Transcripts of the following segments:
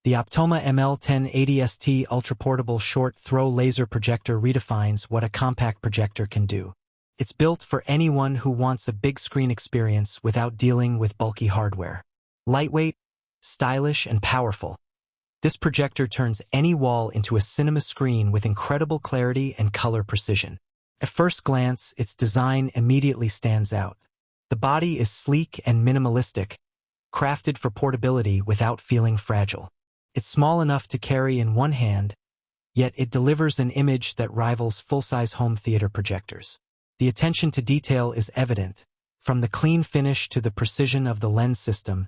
The Optoma ML1080ST ultra-portable short-throw laser projector redefines what a compact projector can do. It's built for anyone who wants a big screen experience without dealing with bulky hardware. Lightweight, stylish, and powerful, this projector turns any wall into a cinema screen with incredible clarity and color precision. At first glance, its design immediately stands out. The body is sleek and minimalistic, crafted for portability without feeling fragile. It's small enough to carry in one hand, yet it delivers an image that rivals full-size home theater projectors. The attention to detail is evident. From the clean finish to the precision of the lens system,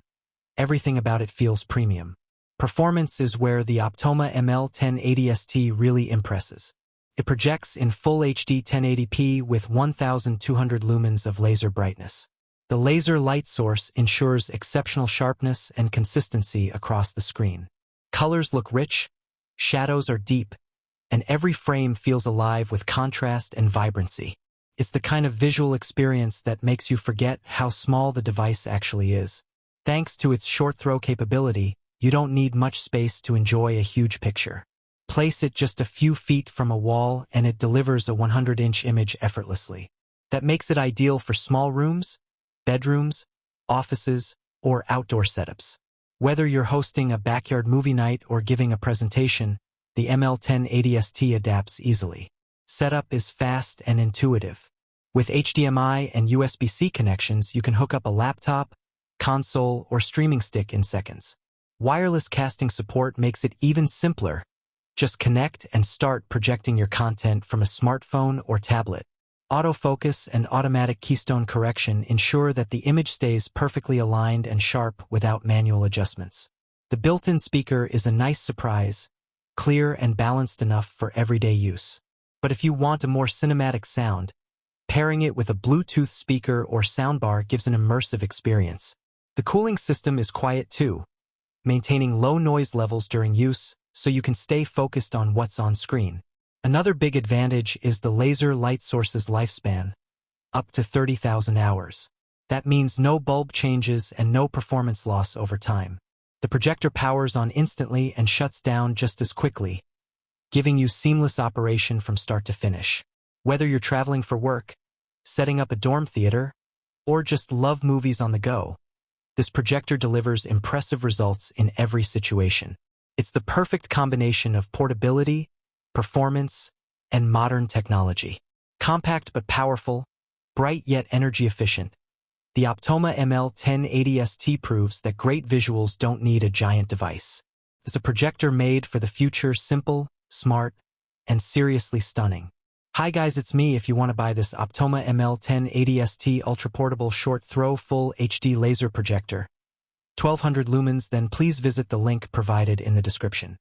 everything about it feels premium. Performance is where the Optoma ML1080ST really impresses. It projects in full HD 1080p with 1200 lumens of laser brightness. The laser light source ensures exceptional sharpness and consistency across the screen. Colors look rich, shadows are deep, and every frame feels alive with contrast and vibrancy. It's the kind of visual experience that makes you forget how small the device actually is. Thanks to its short throw capability, you don't need much space to enjoy a huge picture. Place it just a few feet from a wall and it delivers a 100-inch image effortlessly. That makes it ideal for small rooms, bedrooms, offices, or outdoor setups. Whether you're hosting a backyard movie night or giving a presentation, the ML1080ST adapts easily. Setup is fast and intuitive. With HDMI and USB-C connections, you can hook up a laptop, console, or streaming stick in seconds. Wireless casting support makes it even simpler. Just connect and start projecting your content from a smartphone or tablet. Autofocus and automatic keystone correction ensure that the image stays perfectly aligned and sharp without manual adjustments. The built-in speaker is a nice surprise, clear and balanced enough for everyday use. But if you want a more cinematic sound, pairing it with a Bluetooth speaker or soundbar gives an immersive experience. The cooling system is quiet too, maintaining low noise levels during use so you can stay focused on what's on screen. Another big advantage is the laser light source's lifespan, up to 30,000 hours. That means no bulb changes and no performance loss over time. The projector powers on instantly and shuts down just as quickly, giving you seamless operation from start to finish. Whether you're traveling for work, setting up a dorm theater, or just love movies on the go, this projector delivers impressive results in every situation. It's the perfect combination of portability, performance, and modern technology. Compact but powerful, bright yet energy efficient, the Optoma ML1080ST proves that great visuals don't need a giant device. It's a projector made for the future, simple, smart, and seriously stunning. Hi guys, it's me. If you want to buy this Optoma ML1080ST ultra-portable short-throw full HD laser projector, 1200 lumens, then please visit the link provided in the description.